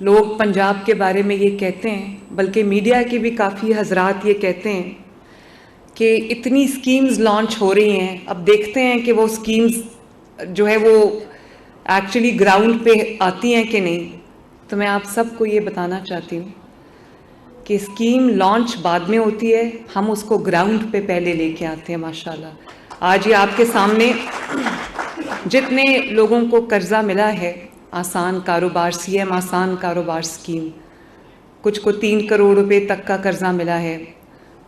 لوگ پنجاب کے بارے میں یہ کہتے ہیں، بلکہ میڈیا کے بھی کافی حضرات یہ کہتے ہیں کہ اتنی سکیمز لانچ ہو رہی ہیں، اب دیکھتے ہیں کہ وہ سکیمز جو ہے وہ ایکچولی گراؤنڈ پہ آتی ہیں کہ نہیں۔ تو میں آپ سب کو یہ بتانا چاہتی ہوں کہ اسکیم لانچ بعد میں ہوتی ہے، ہم اس کو گراؤنڈ پہ پہلے لے کے آتے ہیں ماشاءاللہ۔ آج یہ آپ کے سامنے جتنے لوگوں کو قرضہ ملا ہے، آسان کاروبار سی ایم آسان کاروبار اسکیم، کچھ کو 3 کروڑ روپے تک کا قرضہ ملا ہے،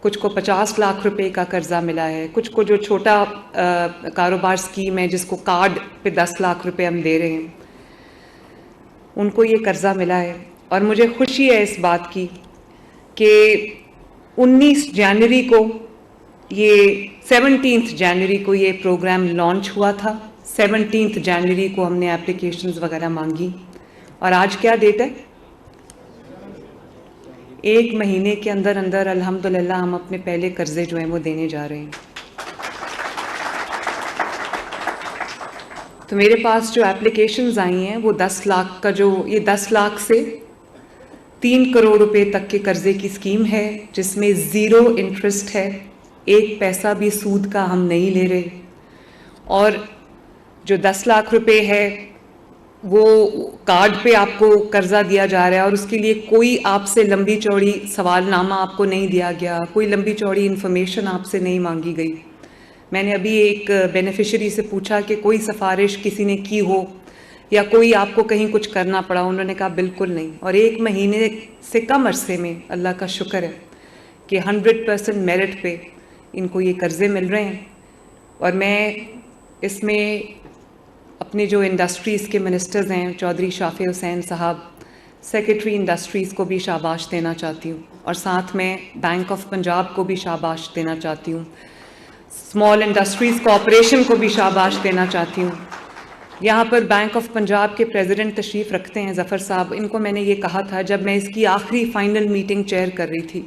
کچھ کو 50 لاکھ روپے کا قرضہ ملا ہے، کچھ کو جو چھوٹا کاروبار اسکیم ہے جس کو کارڈ پہ 10 لاکھ روپے ہم دے رہے ہیں، ان کو یہ قرضہ ملا ہے۔ اور مجھے خوشی ہے اس بات کی کہ 19 جنوری کو یہ 17 جنوری کو یہ پروگرام لانچ ہوا تھا۔ 17 جنوری کو ہم نے اپلیکیشنز وغیرہ مانگی، اور آج کیا ڈیٹ ہے؟ 1 مہینے کے اندر اندر الحمدللہ ہم اپنے پہلے قرضے جو ہیں وہ دینے جا رہے ہیں۔ تو میرے پاس جو اپلیکیشنز آئی ہیں وہ 10 لاکھ کا، جو یہ 10 لاکھ سے 3 کروڑ روپے تک کے قرضے کی اسکیم ہے، جس میں 0 انٹرسٹ ہے، 1 پیسہ بھی سود کا ہم نہیں لے رہے۔ اور جو 10 لاکھ روپے ہے وہ کارڈ پہ آپ کو قرضہ دیا جا رہا ہے، اور اس کے لیے کوئی آپ سے لمبی چوڑی سوال نامہ آپ کو نہیں دیا گیا، کوئی لمبی چوڑی انفارمیشن آپ سے نہیں مانگی گئی۔ میں نے ابھی ایک بینیفیشری سے پوچھا کہ کوئی سفارش کسی نے کی ہو یا کوئی آپ کو کہیں کچھ کرنا پڑا، انہوں نے کہا بالکل نہیں۔ اور 1 مہینے سے کم عرصے میں اللہ کا شکر ہے کہ 100% میرٹ پہ ان کو یہ قرضے مل رہے ہیں۔ اور میں اس میں اپنے جو انڈسٹریز کے منسٹرز ہیں، چودھری شافع حسین صاحب، سیکرٹری انڈسٹریز کو بھی شاباش دینا چاہتی ہوں، اور ساتھ میں بینک آف پنجاب کو بھی شاباش دینا چاہتی ہوں، اسمال انڈسٹریز کارپوریشن کو بھی شاباش دینا چاہتی ہوں۔ یہاں پر بینک آف پنجاب کے پریزیڈنٹ تشریف رکھتے ہیں ظفر صاحب، ان کو میں نے یہ کہا تھا جب میں اس کی آخری فائنل میٹنگ چیئر کر رہی تھی،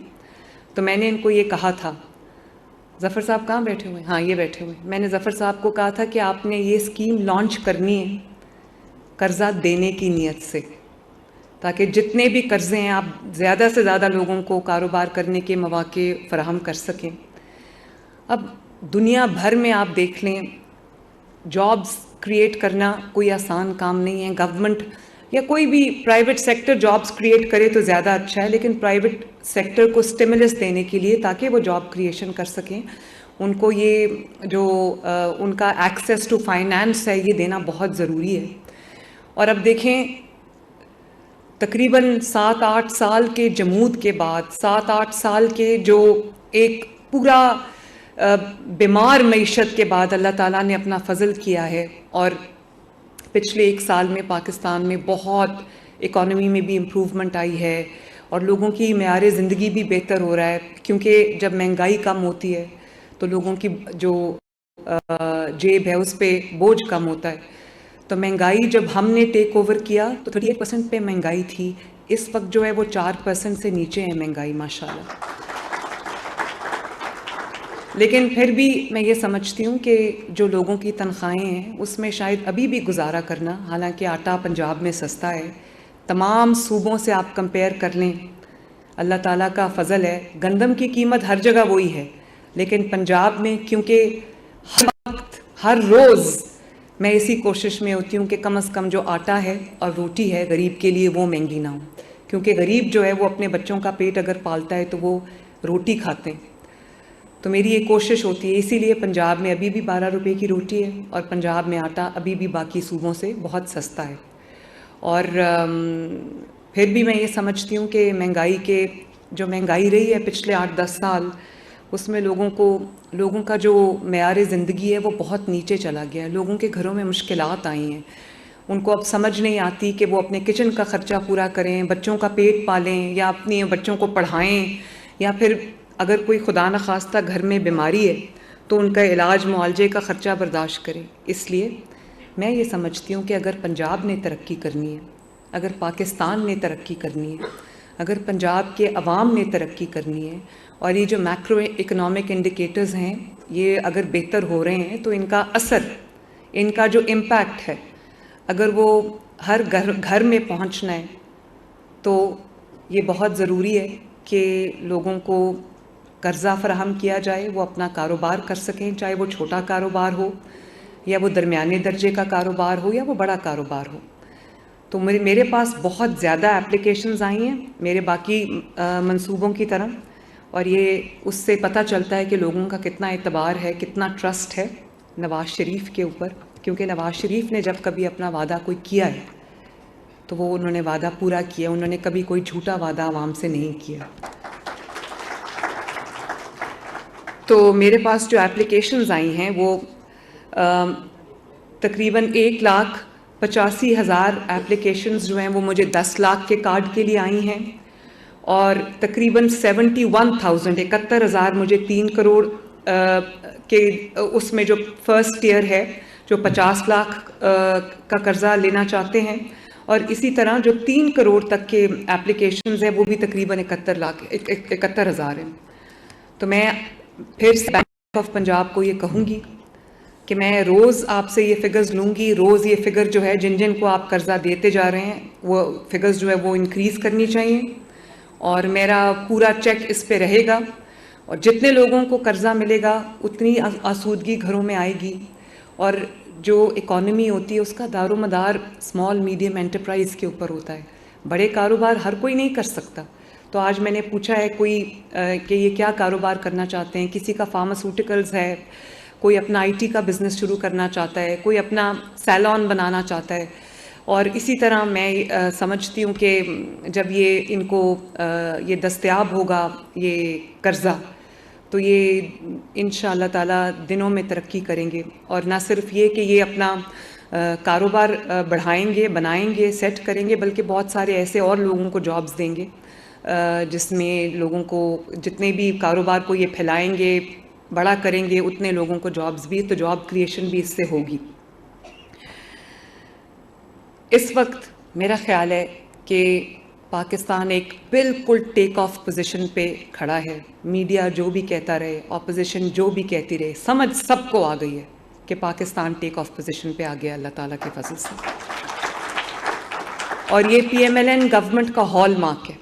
تو میں نے ان کو یہ کہا تھا، ظفر صاحب کہاں بیٹھے ہوئے ہیں؟ ہاں یہ بیٹھے ہوئے ہیں۔ میں نے ظفر صاحب کو کہا تھا کہ آپ نے یہ اسکیم لانچ کرنی ہے قرضہ دینے کی نیت سے، تاکہ جتنے بھی قرضے ہیں آپ زیادہ سے زیادہ لوگوں کو کاروبار کرنے کے مواقع فراہم کر سکیں۔ اب دنیا بھر میں آپ دیکھ لیں، جابز کریٹ کرنا کوئی آسان کام نہیں ہے۔ گورنمنٹ یا کوئی بھی پرائیویٹ سیکٹر جابز کریٹ کرے تو زیادہ اچھا ہے، لیکن پرائیویٹ سیکٹر کو سٹیمولس دینے کے لیے تاکہ وہ جاب کریشن کر سکیں، ان کو یہ جو ان کا ایکسیس ٹو فائنانس ہے یہ دینا بہت ضروری ہے۔ اور اب دیکھیں تقریباً 7-8 سال کے جمود کے بعد، 7-8 سال کے جو ایک پورا بیمار معیشت کے بعد اللہ تعالیٰ نے اپنا فضل کیا ہے، اور پچھلے 1 سال میں پاکستان میں بہت اکانومی میں بھی امپروومنٹ آئی ہے، اور لوگوں کی معیار زندگی بھی بہتر ہو رہا ہے، کیونکہ جب مہنگائی کم ہوتی ہے تو لوگوں کی جو جیب ہے اس پہ بوجھ کم ہوتا ہے۔ تو مہنگائی جب ہم نے ٹیک اوور کیا تو 38% پہ مہنگائی تھی، اس وقت جو ہے وہ 4% سے نیچے ہے مہنگائی ماشاءاللہ۔ لیکن پھر بھی میں یہ سمجھتی ہوں کہ جو لوگوں کی تنخواہیں ہیں اس میں شاید ابھی بھی گزارا کرنا، حالانکہ آٹا پنجاب میں سستا ہے، تمام صوبوں سے آپ کمپیئر کر لیں، اللہ تعالیٰ کا فضل ہے، گندم کی قیمت ہر جگہ وہی ہے، لیکن پنجاب میں کیونکہ ہر وقت ہر روز میں اسی کوشش میں ہوتی ہوں کہ کم از کم جو آٹا ہے اور روٹی ہے غریب کے لیے وہ مہنگی نہ ہو، کیونکہ غریب جو ہے وہ اپنے بچوں کا پیٹ اگر پالتا ہے تو وہ روٹی کھاتے ہیں۔ تو میری یہ کوشش ہوتی ہے، اسی لیے پنجاب میں ابھی بھی 12 روپے کی روٹی ہے، اور پنجاب میں آٹا ابھی بھی باقی صوبوں سے بہت سستا ہے۔ اور پھر بھی میں یہ سمجھتی ہوں کہ جو مہنگائی رہی ہے پچھلے 8-10 سال، اس میں لوگوں کا جو معیار زندگی ہے وہ بہت نیچے چلا گیا ہے، لوگوں کے گھروں میں مشکلات آئی ہیں، ان کو اب سمجھ نہیں آتی کہ وہ اپنے کچن کا خرچہ پورا کریں، بچوں کا پیٹ پالیں، یا اپنے بچوں کو پڑھائیں، یا پھر اگر کوئی خدا نخواستہ گھر میں بیماری ہے تو ان کا علاج معالجے کا خرچہ برداشت کریں۔ اس لیے میں یہ سمجھتی ہوں کہ اگر پنجاب نے ترقی کرنی ہے، اگر پاکستان نے ترقی کرنی ہے، اگر پنجاب کے عوام نے ترقی کرنی ہے، اور یہ جو میکرو اکنامک انڈیکیٹرز ہیں یہ اگر بہتر ہو رہے ہیں تو ان کا اثر، ان کا جو امپیکٹ ہے، اگر وہ ہر گھر میں پہنچنا ہے تو یہ بہت ضروری ہے کہ لوگوں کو قرضہ فراہم کیا جائے، وہ اپنا کاروبار کر سکیں، چاہے وہ چھوٹا کاروبار ہو یا وہ درمیانے درجے کا کاروبار ہو یا وہ بڑا کاروبار ہو۔ تو میرے پاس بہت زیادہ اپلیکیشنز آئی ہیں میرے باقی منصوبوں کی طرح، اور یہ اس سے پتہ چلتا ہے کہ لوگوں کا کتنا اعتبار ہے، کتنا ٹرسٹ ہے نواز شریف کے اوپر، کیونکہ نواز شریف نے جب کبھی اپنا وعدہ کوئی کیا ہے تو وہ انہوں نے وعدہ پورا کیا، انہوں نے کبھی کوئی جھوٹا وعدہ عوام سے نہیں کیا۔ تو میرے پاس جو اپلیکیشنز آئی ہیں وہ تقریباً 1,85,000 اپلیکیشنز جو ہیں وہ مجھے 10 لاکھ کے کارڈ کے لیے آئی ہیں، اور تقریباً 71,000 مجھے 3 کروڑ کے اس میں جو فرسٹ ایئر ہے جو 50 لاکھ کا قرضہ لینا چاہتے ہیں، اور اسی طرح جو 3 کروڑ تک کے اپلیکیشنز ہیں وہ بھی تقریباً 71,000 ہیں۔ تو میں پھر بینک آف پنجاب کو یہ کہوں گی کہ میں روز آپ سے یہ فگرز لوں گی، روز یہ فگر جو ہے جن جن کو آپ قرضہ دیتے جا رہے ہیں وہ فگرز جو ہے وہ انکریز کرنی چاہیے، اور میرا پورا چیک اس پہ رہے گا، اور جتنے لوگوں کو قرضہ ملے گا اتنی آسودگی گھروں میں آئے گی، اور جو اکانومی ہوتی ہے اس کا دار و مدار اسمال میڈیم انٹرپرائز کے اوپر ہوتا ہے، بڑے کاروبار ہر کوئی نہیں کر سکتا۔ تو آج میں نے پوچھا ہے کوئی کہ یہ کیا کاروبار کرنا چاہتے ہیں، کسی کا فارماسوٹیکلز ہے، کوئی اپنا آئی ٹی کا بزنس شروع کرنا چاہتا ہے، کوئی اپنا سیلون بنانا چاہتا ہے، اور اسی طرح میں سمجھتی ہوں کہ جب یہ ان کو یہ دستیاب ہوگا یہ قرضہ تو یہ انشاءاللہ تعالیٰ دنوں میں ترقی کریں گے، اور نہ صرف یہ کہ یہ اپنا کاروبار بڑھائیں گے، بنائیں گے، سیٹ کریں گے، بلکہ بہت سارے ایسے اور لوگوں کو جابز دیں گے جس میں لوگوں کو جتنے بھی کاروبار کو یہ پھیلائیں گے، بڑا کریں گے، اتنے لوگوں کو جابز بھی، تو جاب کریشن بھی اس سے ہوگی۔ اس وقت میرا خیال ہے کہ پاکستان ایک بالکل ٹیک آف پوزیشن پہ کھڑا ہے، میڈیا جو بھی کہتا رہے، اپوزیشن جو بھی کہتی رہے، سمجھ سب کو آ گئی ہے کہ پاکستان ٹیک آف پوزیشن پہ آ گیا اللہ تعالیٰ کے فضل سے، اور یہ P M L N government کا ہال مارک ہے۔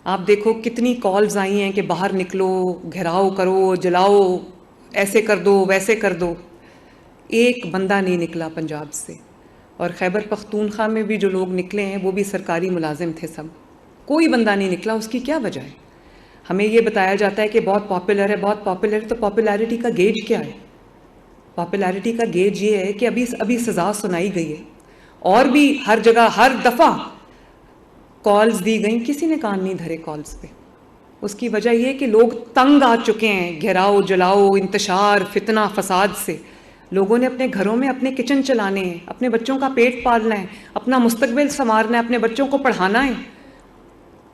آپ دیکھو کتنی کالز آئی ہیں کہ باہر نکلو، گھیراؤ کرو، جلاؤ، ایسے کر دو، ویسے کر دو، ایک بندہ نہیں نکلا پنجاب سے، اور خیبر پختونخوا میں بھی جو لوگ نکلے ہیں وہ بھی سرکاری ملازم تھے، سب کوئی بندہ نہیں نکلا۔ اس کی کیا وجہ ہے؟ ہمیں یہ بتایا جاتا ہے کہ بہت پاپولر ہے، بہت پاپولر ہے، تو پاپولیرٹی کا گیج کیا ہے؟ پاپولیرٹی کا گیج یہ ہے کہ ابھی سزا سنائی گئی ہے، اور بھی ہر جگہ ہر دفعہ کالز دی گئیں، کسی نے کان نہیں دھرے کالز پہ۔ اس کی وجہ یہ کہ لوگ تنگ آ چکے ہیں گھیراؤ، جلاؤ، انتشار، فتنہ، فساد سے۔ لوگوں نے اپنے گھروں میں اپنے کچن چلانے ہیں، اپنے بچوں کا پیٹ پالنا ہے، اپنا مستقبل سنوارنا ہے، اپنے بچوں کو پڑھانا ہے،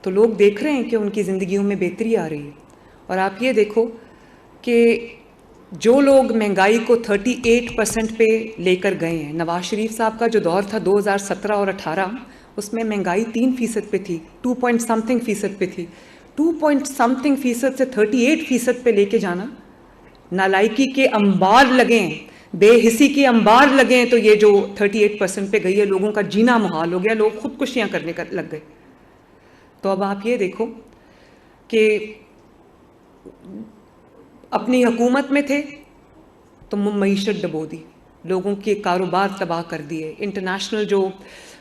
تو لوگ دیکھ رہے ہیں کہ ان کی زندگیوں میں بہتری آ رہی ہے۔ اور آپ یہ دیکھو کہ جو لوگ مہنگائی کو 38% پہ لے کر گئے ہیں، نواز شریف صاحب کا جو دور تھا 2017 اور 18، اس میں مہنگائی 3% پہ تھی، 2 پوائنٹ سمتھنگ فیصد پہ تھی۔ 2 پوائنٹ سمتھنگ فیصد سے 38% پہ لے کے جانا، نالائکی کے انبار لگیں، بے حسی کے انبار لگیں، تو یہ جو 38% پہ گئی ہے، لوگوں کا جینا محال ہو گیا، لوگ خودکشیاں کرنے لگ گئے۔ تو اب آپ یہ دیکھو کہ اپنی حکومت میں تھے تو معیشت ڈبو دی، لوگوں کے کاروبار تباہ کر دیے، انٹرنیشنل جو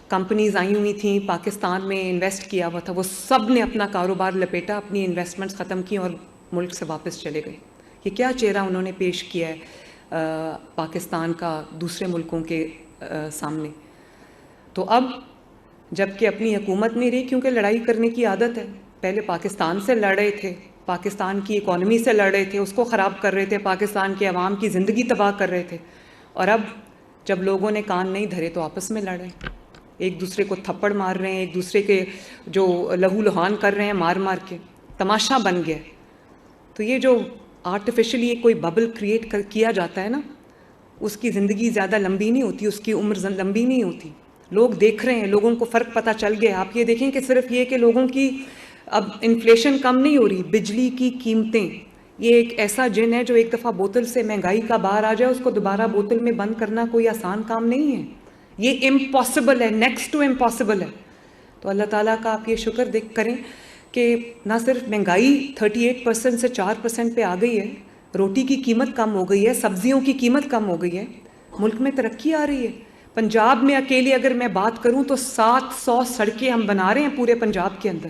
کمپنیز آئی ہوئی تھیں پاکستان میں انویسٹ کیا ہوا تھا وہ سب نے اپنا کاروبار لپیٹا، اپنی انویسٹمنٹس ختم کی اور ملک سے واپس چلے گئے۔ یہ کیا چہرہ انہوں نے پیش کیا ہے پاکستان کا دوسرے ملکوں کے سامنے؟ تو اب جب کہ اپنی حکومت نہیں رہی، کیونکہ لڑائی کرنے کی عادت ہے، پہلے پاکستان سے لڑ رہے تھے، پاکستان کی اکانومی سے لڑ رہے تھے، اس کو خراب کر رہے تھے، پاکستان کے عوام کی زندگی تباہ کر رہے تھے، اور اب جب لوگوں نے کان نہیں دھرے تو آپس میں لڑ رہے ہیں، ایک دوسرے کو تھپڑ مار رہے ہیں، ایک دوسرے کے جو لہو لہان کر رہے ہیں مار مار کے، تماشا بن گیا۔ تو یہ جو آرٹیفیشلی کوئی ببل کریٹ کیا جاتا ہے نا، اس کی زندگی زیادہ لمبی نہیں ہوتی، اس کی عمر لمبی نہیں ہوتی۔ لوگ دیکھ رہے ہیں، لوگوں کو فرق پتہ چل گیا۔ آپ یہ دیکھیں کہ صرف یہ کہ لوگوں کی اب انفلیشن کم نہیں ہو رہی، بجلی کی قیمتیں، یہ ایک ایسا جن ہے جو ایک دفعہ بوتل سے مہنگائی کا باہر آ جائے، اس کو دوبارہ بوتل میں بند کرنا کوئی آسان کام نہیں ہے، یہ امپاسبل ہے، نیکسٹ ٹو امپاسبل ہے۔ تو اللہ تعالیٰ کا آپ یہ شکر کریں کہ نہ صرف مہنگائی 38% سے 4% پہ آ گئی ہے، روٹی کی قیمت کم ہو گئی ہے، سبزیوں کی قیمت کم ہو گئی ہے، ملک میں ترقی آ رہی ہے. پنجاب میں اکیلے اگر میں بات کروں تو 700 سڑکیں ہم بنا رہے ہیں پورے پنجاب کے اندر.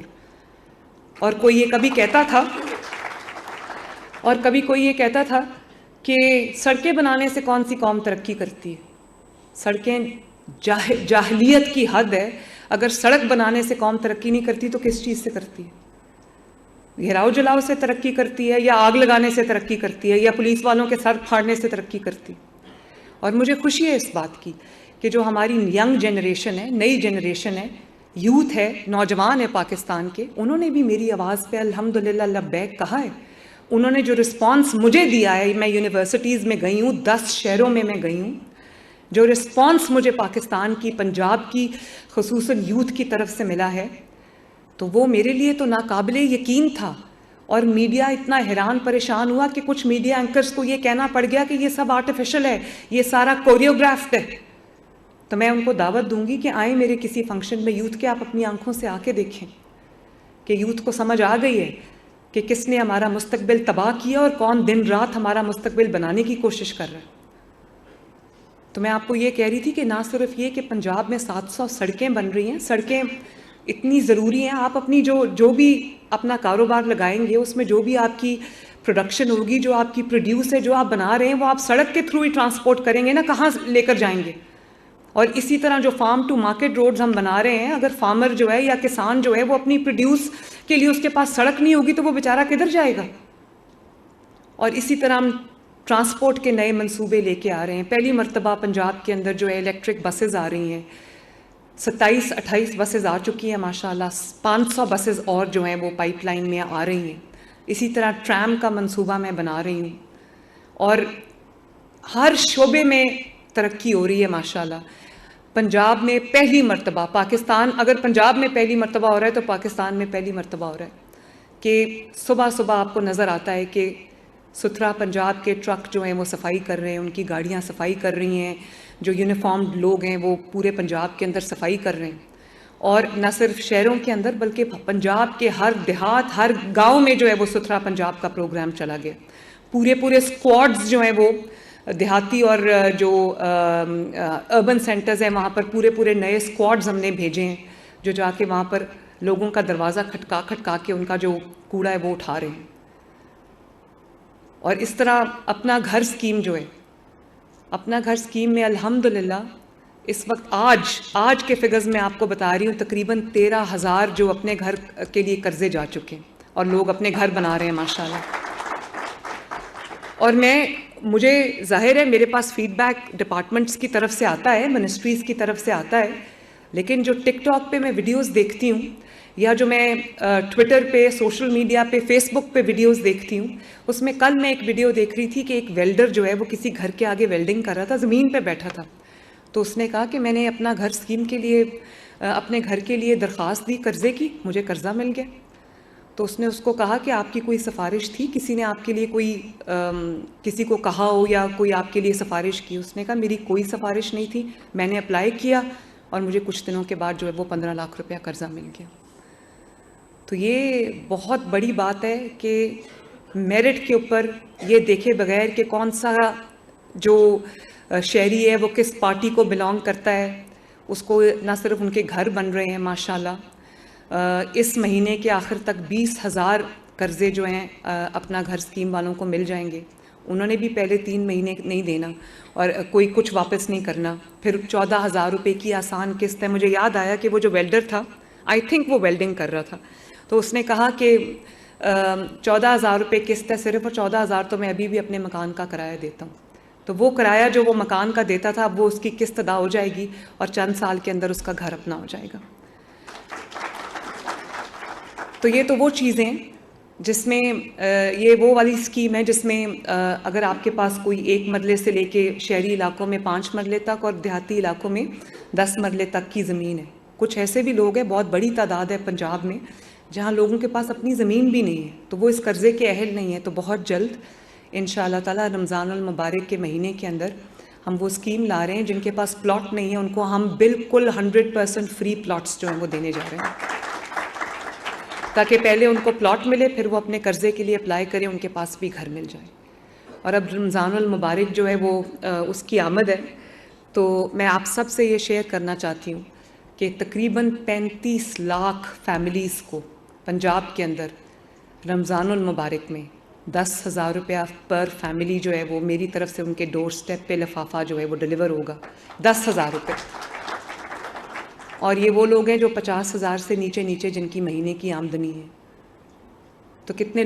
اور کوئی یہ کبھی کہتا تھا کہ سڑکیں بنانے سے کون سی قوم ترقی کرتی ہے. سڑکیں جاہلیت کی حد ہے. اگر سڑک بنانے سے قوم ترقی نہیں کرتی تو کس چیز سے کرتی ہے؟ گھیراؤ جلاؤ سے ترقی کرتی ہے، یا آگ لگانے سے ترقی کرتی ہے، یا پولیس والوں کے سر پھاڑنے سے ترقی کرتی ہے. اور مجھے خوشی ہے اس بات کی کہ جو ہماری ینگ جنریشن ہے، نئی جنریشن ہے، یوتھ ہے، نوجوان ہے پاکستان کے، انہوں نے بھی میری آواز پہ الحمدللہ لبیک کہا ہے. انہوں نے جو رسپانس مجھے دیا ہے، میں یونیورسٹیز میں گئی ہوں، 10 شہروں میں گئی ہوں، جو رسپانس مجھے پاکستان کی، پنجاب کی، خصوصاً یوتھ کی طرف سے ملا ہے، تو وہ میرے لیے تو ناقابل یقین تھا. اور میڈیا اتنا حیران پریشان ہوا کہ کچھ میڈیا اینکرز کو یہ کہنا پڑ گیا کہ یہ سب آرٹیفیشل ہے، یہ سارا کوریوگرافڈ ہے. تو میں ان کو دعوت دوں گی کہ آئیں میرے کسی فنکشن میں یوتھ کے، آپ اپنی آنکھوں سے آ کے دیکھیں کہ یوتھ کو سمجھ آ گئی ہے کہ کس نے ہمارا مستقبل تباہ کیا اور کون دن رات ہمارا مستقبل بنانے کی کوشش کر رہا ہے. تو میں آپ کو یہ کہہ رہی تھی کہ نہ صرف یہ کہ پنجاب میں 700 سڑکیں بن رہی ہیں، سڑکیں اتنی ضروری ہیں. آپ اپنی جو بھی اپنا کاروبار لگائیں گے، اس میں جو بھی آپ کی پروڈکشن ہوگی، جو آپ کی پروڈیوس ہے، جو آپ بنا رہے ہیں، وہ آپ سڑک کے تھرو ہی ٹرانسپورٹ کریں گے نا، کہاں لے کر جائیں گے؟ اور اسی طرح جو فارم ٹو مارکیٹ روڈز ہم بنا رہے ہیں، اگر فارمر جو ہے یا کسان جو ہے وہ اپنی پروڈیوس کے لیے اس کے پاس سڑک نہیں ہوگی تو وہ بیچارہ کدھر جائے گا؟ اور اسی طرح ہم ٹرانسپورٹ کے نئے منصوبے لے کے آ رہے ہیں. پہلی مرتبہ پنجاب کے اندر جو ہے الیکٹرک بسز آ رہی ہیں، 27-28 بسز آ چکی ہیں ماشاءاللہ، 500 بسز اور جو ہیں وہ پائپ لائن میں آ رہی ہیں. اسی طرح ٹرام کا منصوبہ میں بنا رہی ہوں، اور ہر شعبے میں ترقی ہو رہی ہے ماشاءاللہ. پنجاب میں پہلی مرتبہ، پاکستان اگر پنجاب میں پہلی مرتبہ ہو رہا ہے تو پاکستان میں پہلی مرتبہ ہو رہا ہے کہ صبح صبح آپ کو نظر آتا ہے کہ ستھرا پنجاب کے ٹرک جو ہیں وہ صفائی کر رہے ہیں، ان کی گاڑیاں صفائی کر رہی ہیں، جو یونیفارمڈ لوگ ہیں وہ پورے پنجاب کے اندر صفائی کر رہے ہیں. اور نہ صرف شہروں کے اندر بلکہ پنجاب کے ہر دیہات، ہر گاؤں میں جو ہے وہ ستھرا پنجاب کا پروگرام چلا گیا. پورے اسکواڈز جو ہیں وہ دیہاتی اور جو اربن سینٹرز ہیں وہاں پر پورے نئے اسکواڈز ہم نے بھیجے ہیں، جو جا کے وہاں پر لوگوں کا دروازہ کھٹکا کے ان کا جو کوڑا ہے وہ اٹھا رہے ہیں. اور اس طرح اپنا گھر اسکیم جو ہے، اپنا گھر اسکیم میں الحمدللہ اس وقت آج کے فگرز میں آپ کو بتا رہی ہوں، تقریباً 13,000 جو اپنے گھر کے لیے قرضے جا چکے ہیں اور لوگ اپنے گھر بنا رہے ہیں ماشاءاللہ. اور مجھے ظاہر ہے میرے پاس فیڈ بیک ڈپارٹمنٹس کی طرف سے آتا ہے، منسٹریز کی طرف سے آتا ہے، لیکن جو ٹک ٹاک پہ میں ویڈیوز دیکھتی ہوں، یا جو میں ٹویٹر پہ، سوشل میڈیا پہ، فیس بک پہ ویڈیوز دیکھتی ہوں، اس میں کل میں ایک ویڈیو دیکھ رہی تھی کہ ایک ویلڈر جو ہے وہ کسی گھر کے آگے ویلڈنگ کر رہا تھا، زمین پہ بیٹھا تھا. تو اس نے کہا کہ میں نے اپنا گھر اسکیم کے لیے، اپنے گھر کے لیے درخواست دی قرضے کی، مجھے قرضہ مل گیا. تو اس نے اس کو کہا کہ آپ کی کوئی سفارش تھی، کسی نے آپ کے لیے کسی کو کہا ہو یا کوئی آپ کے لیے سفارش کی؟ اس نے کہا میری کوئی سفارش نہیں تھی، میں نے اپلائی کیا اور مجھے کچھ دنوں کے بعد جو ہے وہ 15 لاکھ روپیہ قرضہ مل گیا. تو یہ بہت بڑی بات ہے کہ میرٹ کے اوپر یہ دیکھے بغیر کہ کون سا جو شہری ہے وہ کس پارٹی کو بلانگ کرتا ہے، اس کو نہ صرف ان کے گھر بن رہے ہیں ماشاءاللہ. اس مہینے کے آخر تک 20,000 قرضے جو ہیں اپنا گھر اسکیم والوں کو مل جائیں گے. انہوں نے بھی پہلے 3 مہینے نہیں دینا اور کوئی کچھ واپس نہیں کرنا. پھر 14,000 روپے کی آسان قسط ہے. مجھے یاد آیا کہ وہ جو ویلڈر تھا، آئی تھنک وہ ویلڈنگ کر رہا تھا، تو اس نے کہا کہ 14,000 روپے قسط ہے صرف، اور 14,000 تو میں ابھی بھی اپنے مکان کا کرایہ دیتا ہوں. تو وہ کرایہ جو وہ مکان کا دیتا تھا، اب وہ اس کی قسط ادا ہو جائے گی اور چند سال کے اندر اس کا گھر اپنا ہو جائے گا. تو یہ تو وہ چیزیں جس میں یہ وہ والی اسکیم ہے جس میں اگر آپ کے پاس کوئی 1 مرلے سے لے کے شہری علاقوں میں 5 مرلے تک اور دیہاتی علاقوں میں 10 مرلے تک کی زمین ہے. کچھ ایسے بھی لوگ ہیں، بہت بڑی تعداد ہے پنجاب میں، جہاں لوگوں کے پاس اپنی زمین بھی نہیں ہے، تو وہ اس قرضے کے اہل نہیں ہیں. تو بہت جلد انشاءاللہ تعالی رمضان المبارک کے مہینے کے اندر ہم وہ اسکیم لا رہے ہیں جن کے پاس پلاٹ نہیں ہے ان کو ہم بالکل 100% فری پلاٹس جو ہیں وہ دینے جا رہے ہیں، تاکہ پہلے ان کو پلاٹ ملے پھر وہ اپنے قرضے کے لیے اپلائی کریں، ان کے پاس بھی گھر مل جائے۔ اور اب رمضان المبارک جو ہے وہ اس کی آمد ہے، تو میں آپ سب سے یہ شیئر کرنا چاہتی ہوں کہ تقریباً 35 لاکھ فیملیز کو پنجاب کے اندر رمضان المبارک میں 10,000 روپیہ پر فیملی جو ہے وہ میری طرف سے ان کے ڈور سٹیپ پہ لفافہ جو ہے وہ ڈیلیور ہوگا، 10,000 روپے۔ اور یہ وہ لوگ ہیں جو 50,000 سے نیچے جن کی مہینے کی آمدنی ہے، تو کتنے